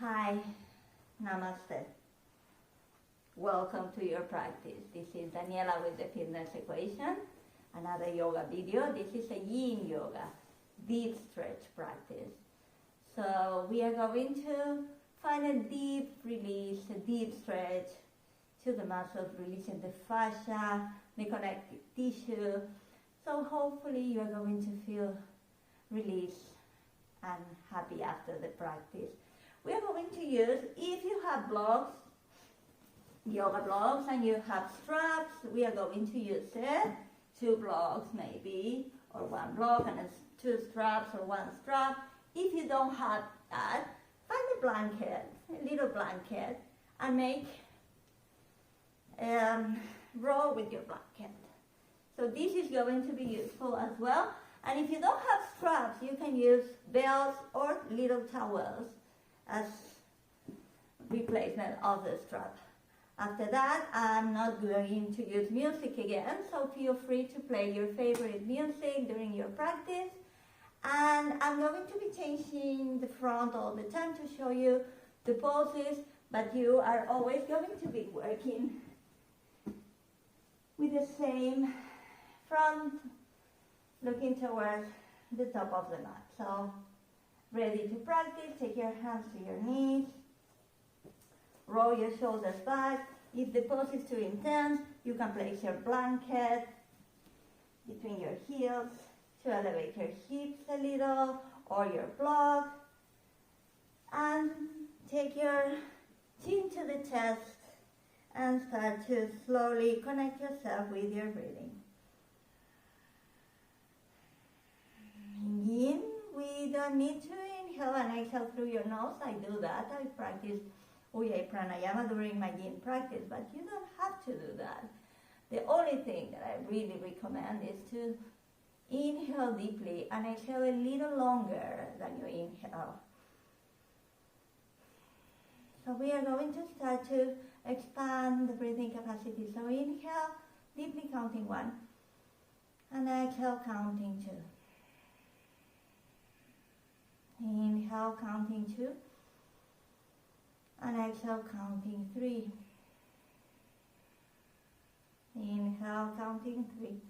Hi, Namaste. Welcome to your practice. This is Daniela with the Fitness Equation, another yoga video. This is a yin yoga, deep stretch practice. So we are going to find a deep release, a deep stretch to the muscles, releasing the fascia, the connective tissue. So hopefully you are going to feel released and happy after the practice. We are going to use, if you have blocks, yoga blocks, and you have straps, we are going to use it. 2 blocks maybe, or 1 block and 2 straps or 1 strap. If you don't have that, find a blanket, a little blanket, and make roll with your blanket. So this is going to be useful as well. And if you don't have straps, you can use belts or little towels as replacement of the strap. After that, I'm not going to use music again, so feel free to play your favorite music during your practice. And I'm going to be changing the front all the time to show you the poses, but you are always going to be working with the same front, looking towards the top of the mat. So, ready to practice, take your hands to your knees, roll your shoulders back. If the pose is too intense, you can place your blanket between your heels to elevate your hips a little, or your block, and take your chin to the chest and start to slowly connect yourself with your breathing. In yin, we don't need to inhale and exhale through your nose. I do that. I practice Ujjayi Pranayama during my yin practice, but you don't have to do that. The only thing that I really recommend is to inhale deeply and exhale a little longer than you inhale. So we are going to start to expand the breathing capacity. So inhale, deeply counting 1, and exhale, counting 2. Inhale, counting 2, and exhale, counting 3. Inhale, counting 3.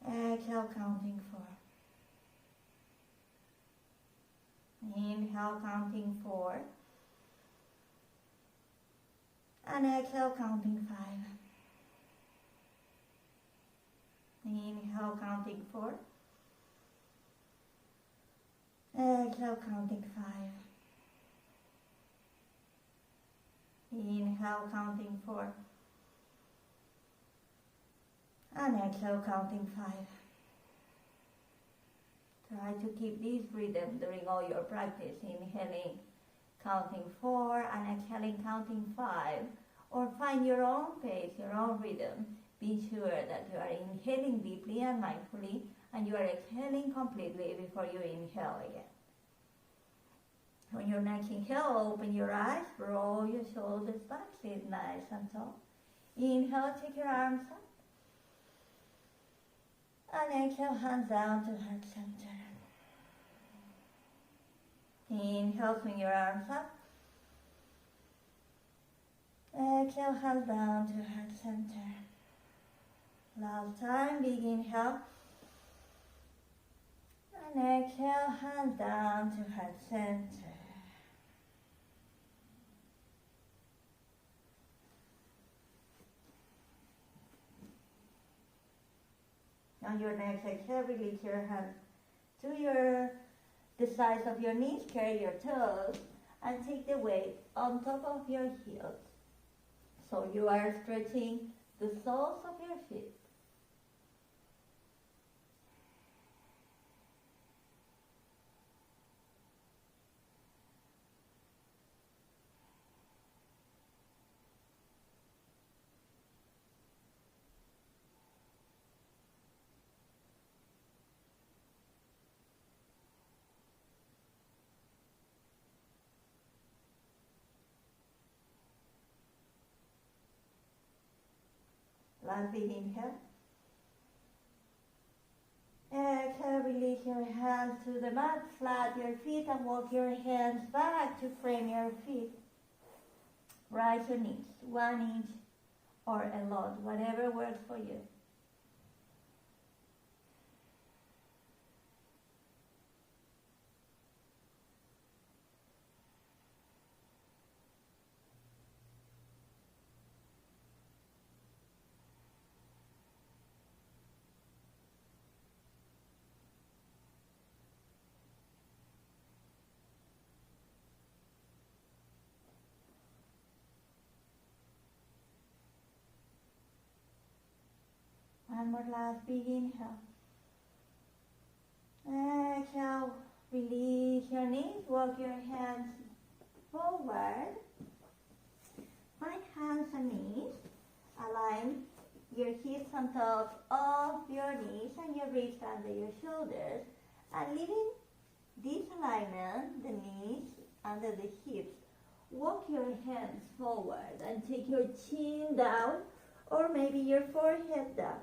Exhale, counting 4. Inhale, counting 4. And exhale, counting 5. Inhale, counting 4. Exhale, counting 5. Inhale, counting 4. And exhale, counting 5. Try to keep this rhythm during all your practice. Inhaling, counting 4, and exhaling, counting 5. Or find your own pace, your own rhythm. Be sure that you are inhaling deeply and mindfully, and you are exhaling completely before you inhale again. On your next inhale, open your eyes, roll your shoulders back, sit nice and tall. Inhale, take your arms up. And exhale, hands down to heart center. Inhale, swing your arms up. Exhale, hands down to heart center. Last time, big inhale. And exhale, hands down to heart center. On your next exhale, release your hands to the sides of your knees, carry your toes, and take the weight on top of your heels. So you are stretching the soles of your feet. Last big inhale. Exhale, release your hands to the mat, flat your feet and walk your hands back to frame your feet. Rise your knees, 1 inch or a lot, whatever works for you. One more last big inhale. Exhale, release your knees, walk your hands forward. Find hands and knees. Align your hips on top of your knees and your wrists under your shoulders. And leaving this alignment, the knees under the hips, walk your hands forward and take your chin down or maybe your forehead down.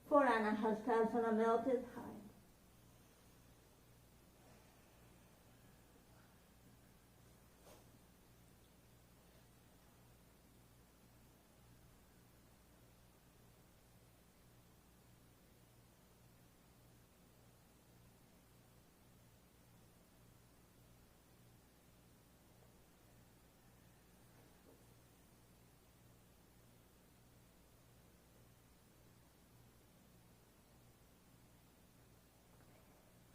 For Anahastasana, melted heart.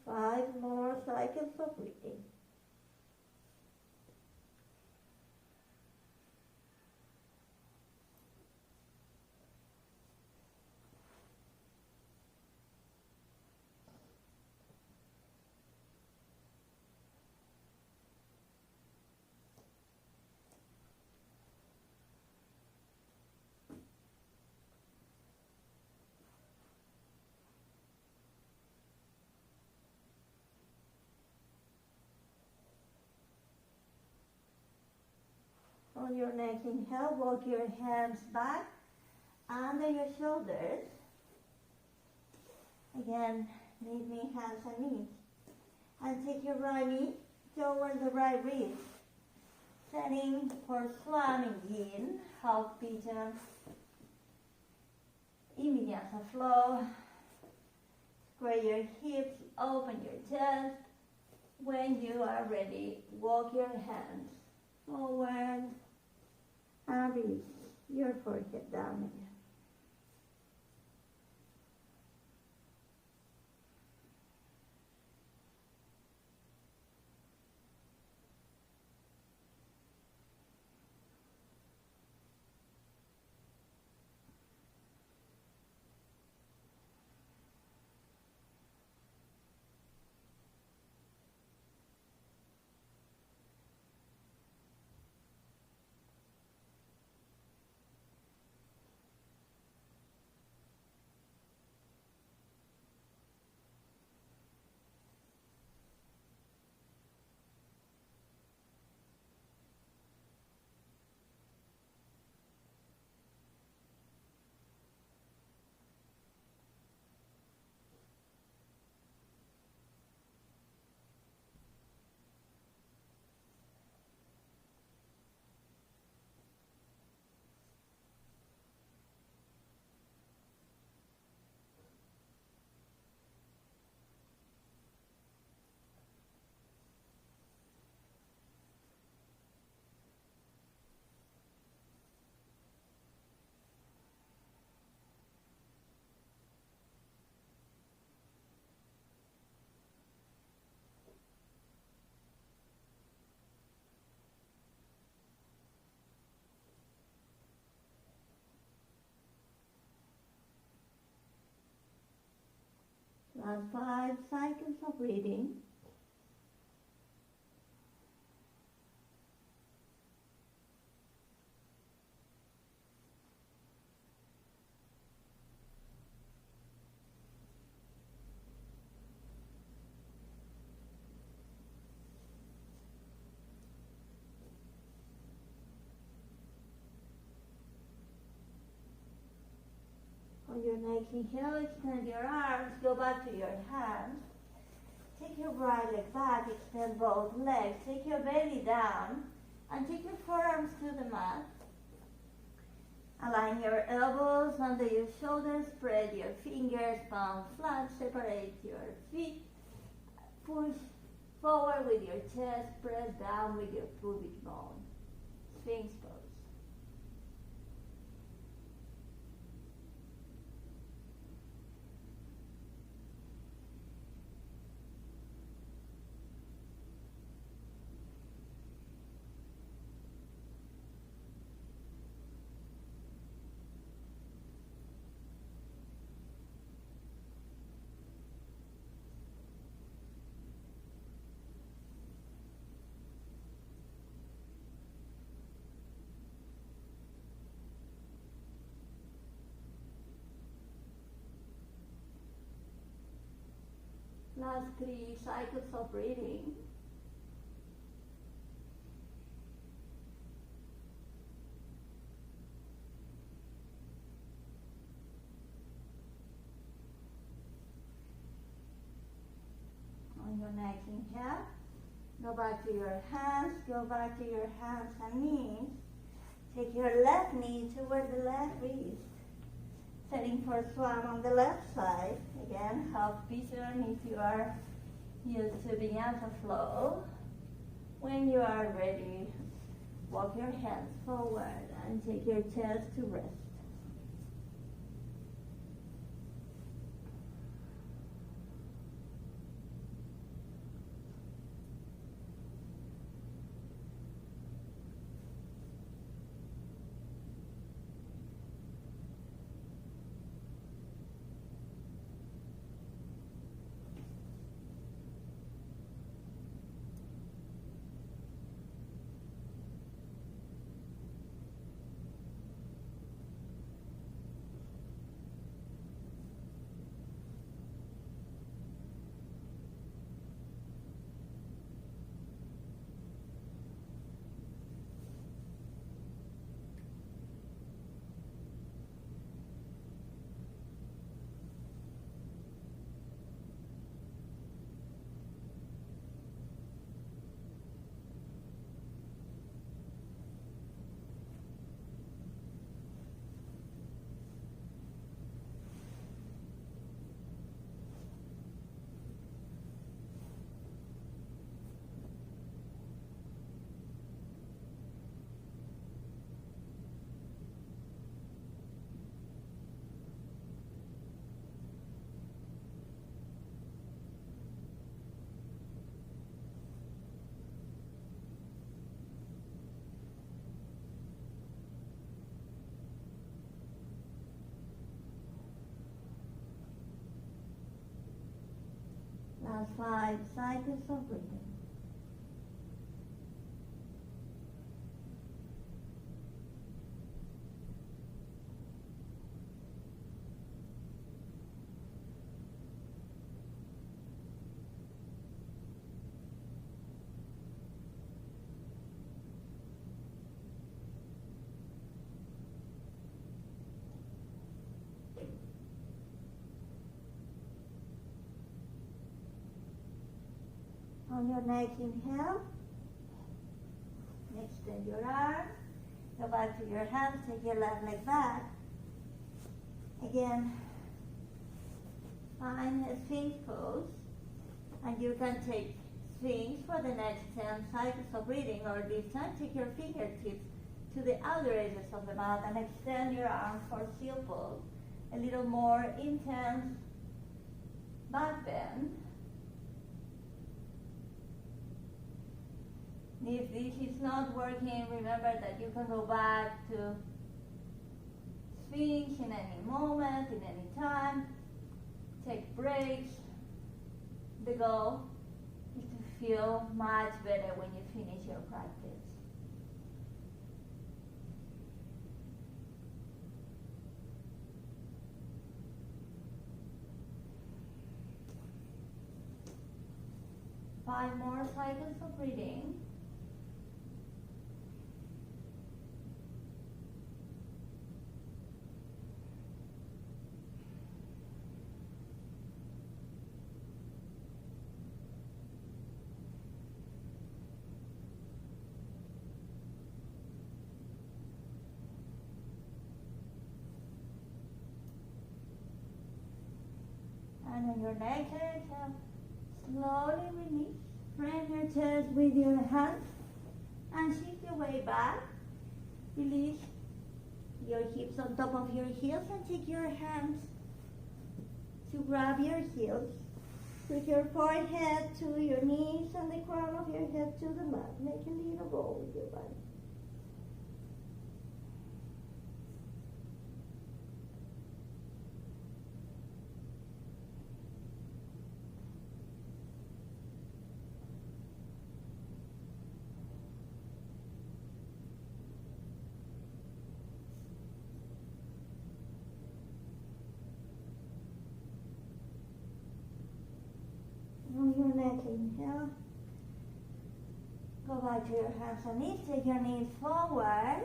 Five more cycles of breathing. On your next inhale, walk your hands back under your shoulders. Again, leave me hands and knees. And take your right knee toward the right wrist. Setting for Swami Yin, half pigeon. In Vinyasa flow. Square your hips, open your chest. When you are ready, walk your hands forward. And release your forehead down again. Last 5 cycles of breathing. On your next inhale, extend your arms, go back to your hands. Take your right leg back, extend both legs. Take your belly down and take your forearms to the mat. Align your elbows under your shoulders, spread your fingers, palms flat, separate your feet. Push forward with your chest, press down with your pubic bone. Sphinx pose. Last 3 cycles of breathing. On your next inhale, go back to your hands, go back to your hands and knees. Take your left knee toward the left wrist. Setting for swan on the left side. Again, half pigeon if you are used to vinyasa flow. When you are ready, walk your hands forward and take your chest to rest. Last 5 cycles of breathing. On your next inhale, extend your arms, go back to your hands, take your left leg back. Again, find a Sphinx pose, and you can take Sphinx for the next 10 cycles of breathing, or this time take your fingertips to the outer edges of the mat and extend your arms for seal pose. A little more intense back bend. If this is not working, remember that you can go back to Sphinx in any moment, in any time. Take breaks. The goal is to feel much better when you finish your practice. Five more cycles of breathing. on your neck. Exhale. Slowly release. Frame your chest with your hands and shift your way back. Release your hips on top of your heels and take your hands to grab your heels. With your forehead to your knees and the crown of your head to the mat. Make a little bow with your body. On your neck, inhale. Go back to your hands and knees. Take your knees forward.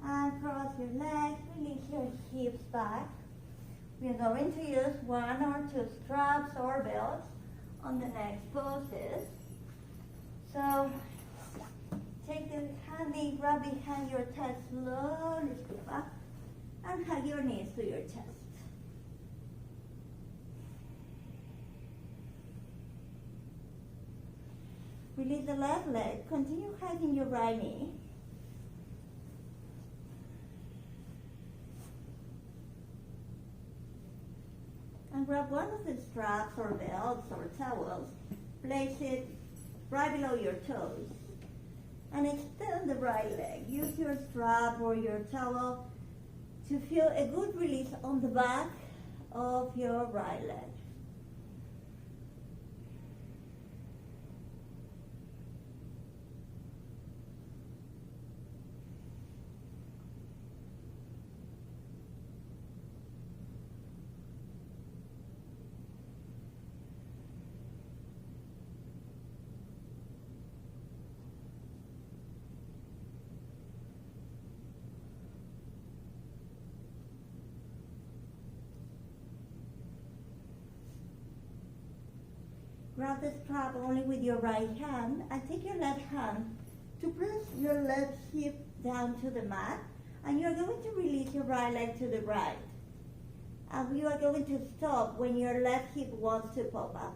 And cross your legs. Release your hips back. We are going to use 1 or 2 straps or belts on the next poses. So, take the handy, grab behind your chest, slowly scoop up. And hug your knees to your chest. Release the left leg. Continue hugging your right knee. And grab one of the straps or belts or towels. Place it right below your toes. And extend the right leg. Use your strap or your towel to feel a good release on the back of your right leg. Grab the strap only with your right hand and take your left hand to press your left hip down to the mat, and you're going to release your right leg to the right. And you are going to stop when your left hip wants to pop up.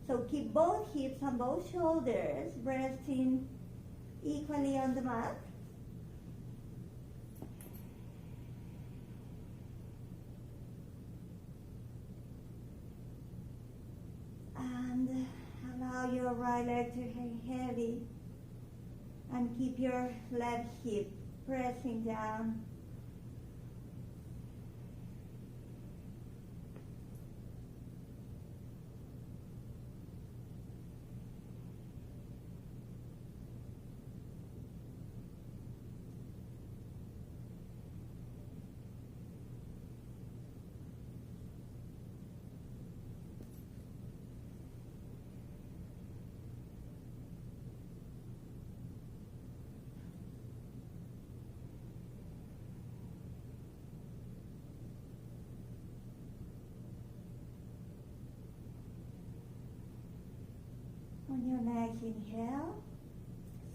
So keep both hips and both shoulders resting equally on the mat. And allow your right leg to hang heavy and keep your left hip pressing down. On your next inhale,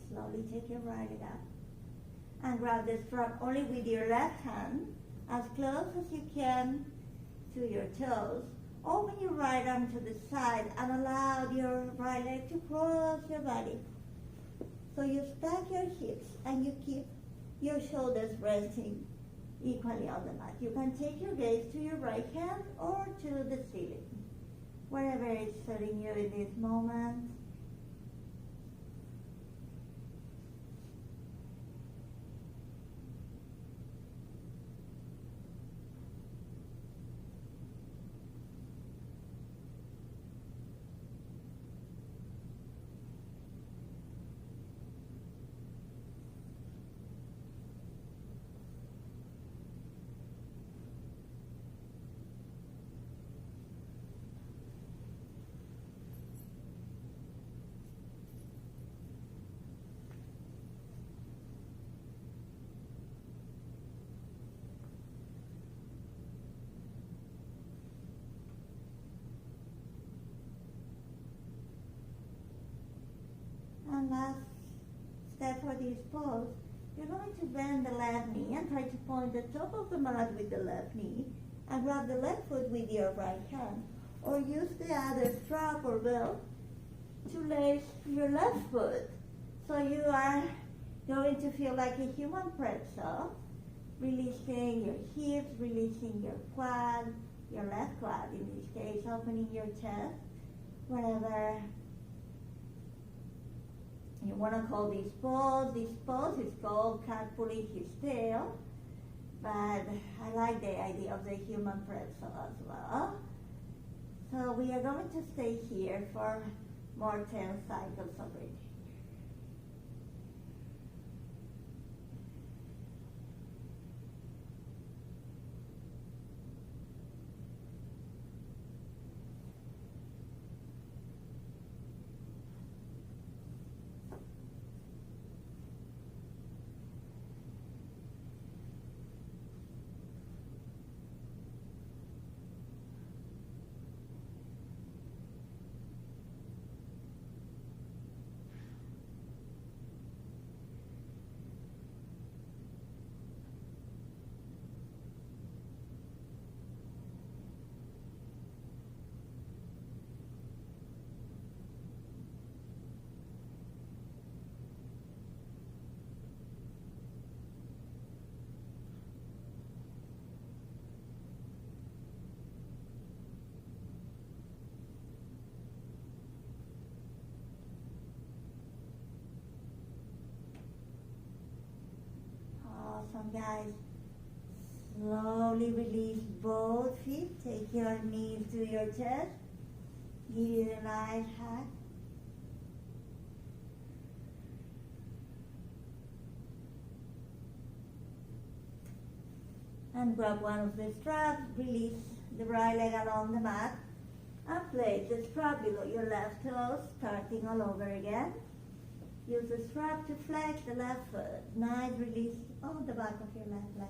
slowly take your right leg up and grab the strap only with your left hand as close as you can to your toes. Open your right arm to the side and allow your right leg to cross your body. So you stack your hips and you keep your shoulders resting equally on the mat. You can take your gaze to your right hand or to the ceiling, wherever it's serving you in this moment. And last step for this pose, you're going to bend the left knee and try to point the top of the mat with the left knee and grab the left foot with your right hand. or use the other strap or belt to lace your left foot. So you are going to feel like a human pretzel, releasing your hips, releasing your quad, your left quad in this case, opening your chest, whatever you want to call this pose. This pose is called cat pulling his tail, but I like the idea of the human pretzel as well. So we are going to stay here for more 10 cycles of breathing. Awesome, guys. Slowly release both feet. Take your knees to your chest. Give it a nice hug. And grab one of the straps. Release the right leg along the mat. And place the strap below your left toes, starting all over again. Use the strap to flex the left foot. Nice release on the back of your left leg.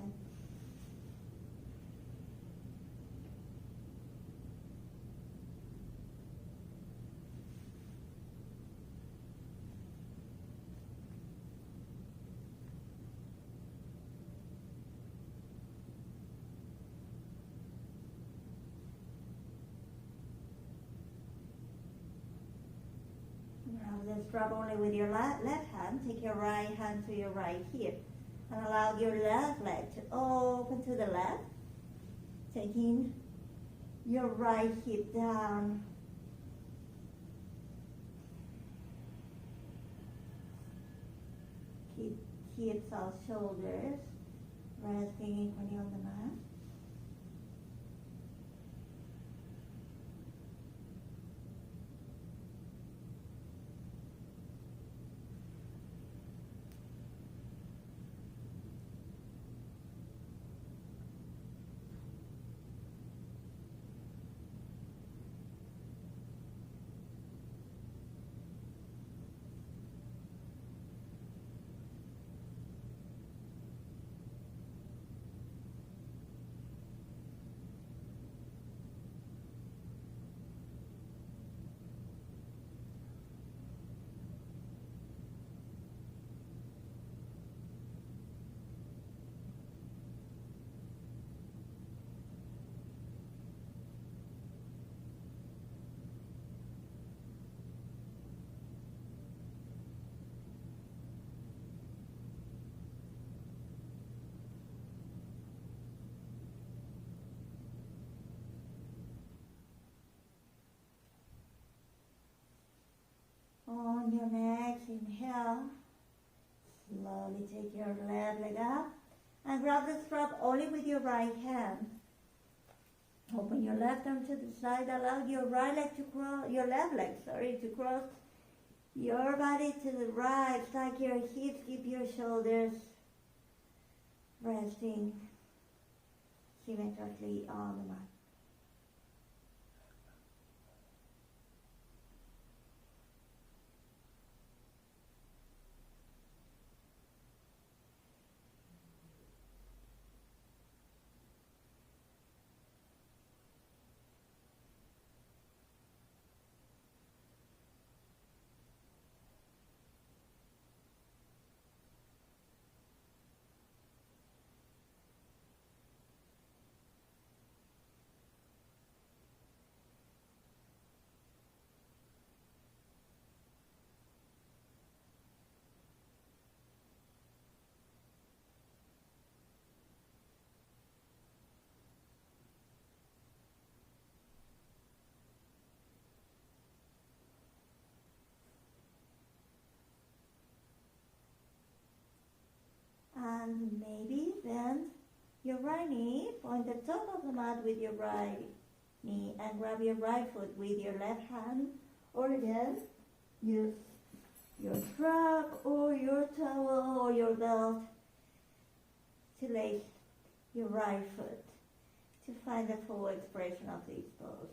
Now the strap only with your left hand. Take your right hand to your right hip and allow your left leg to open to the left, taking your right hip down. Keep hips off shoulders, resting equally on the mat. On your next inhale, slowly take your left leg up and grab the strap only with your right hand. Open your left arm to the side, allow your right leg to cross, your left leg, to cross your body to the right. Stack your hips, keep your shoulders resting symmetrically on the mat. your right knee, point the top of the mat with your right knee and grab your right foot with your left hand, or again, use your strap or your towel or your belt to lace your right foot to find the full expression of this pose.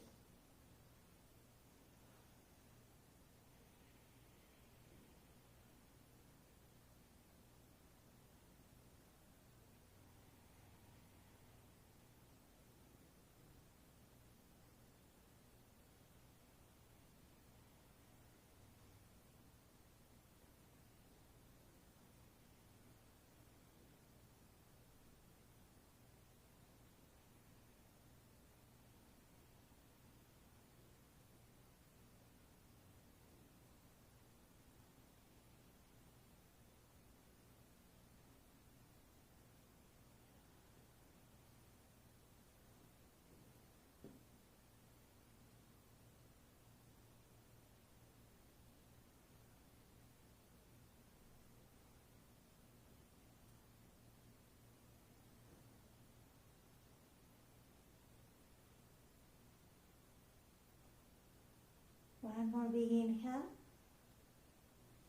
One more big inhale.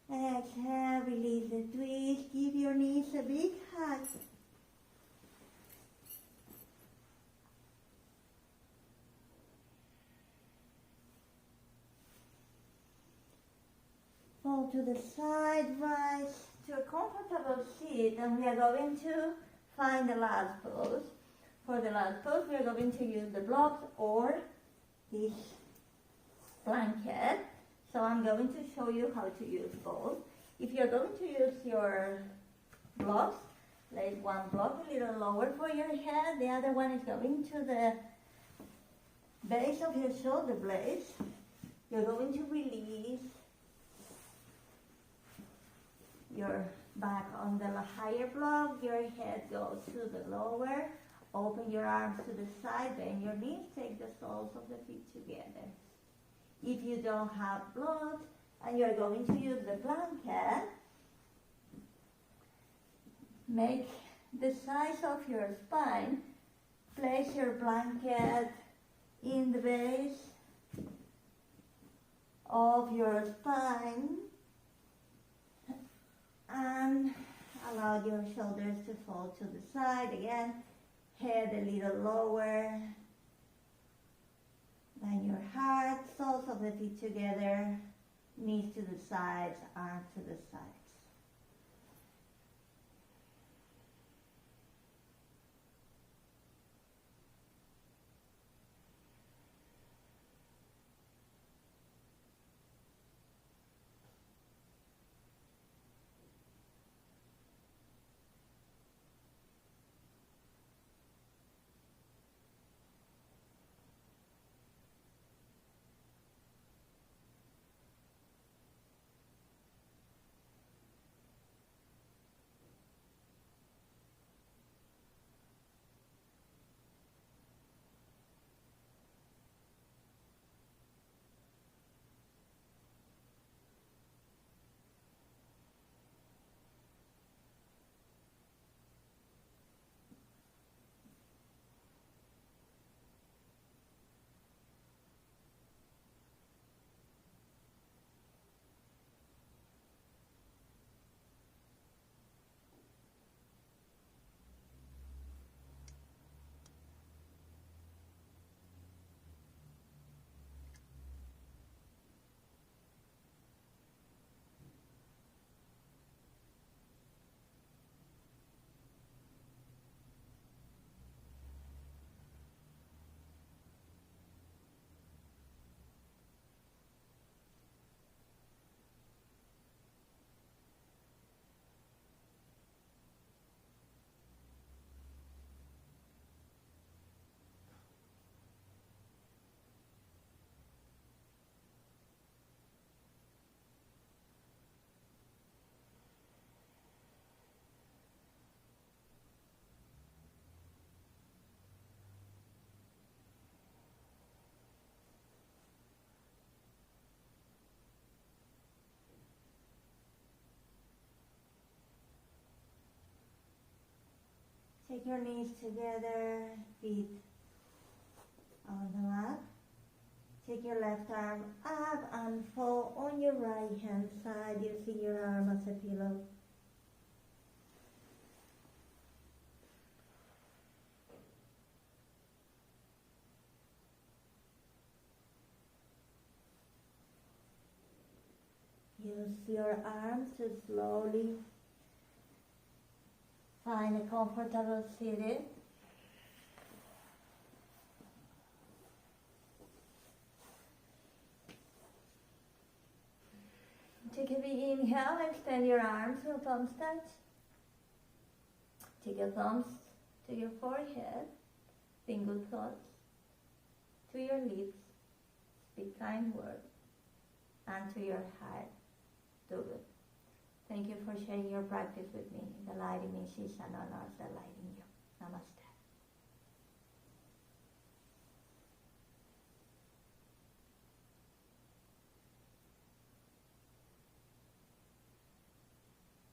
Exhale, release the twist. Give your knees a big hug. Fall to the side, rise to a comfortable seat, and we are going to find the last pose. For the last pose, we are going to use the blocks or this blanket. So I'm going to show you how to use both. If you're going to use your blocks, place one block a little lower for your head, the other one is going to the base of your shoulder blades. You're going to release your back on the higher block, your head goes to the lower, open your arms to the side, bend your knees, take the soles of the feet together. If you don't have blocks and you're going to use the blanket, make the size of your spine, place your blanket in the base of your spine and allow your shoulders to fall to the side. Again, head a little lower than your heart, soles of the feet together, knees to the sides, arms to the sides. Take your knees together, feet on the mat. Take your left arm up and fall on your right hand side using your arm as a pillow. Use your arms to slowly find a comfortable seated. Take a big inhale, extend your arms, your thumbs touch. Take your thumbs to your forehead, think good thoughts, to your lips, speak kind words, and to your heart, do good. Thank you for sharing your practice with me. The light in me sees and honors the light in you. Namaste.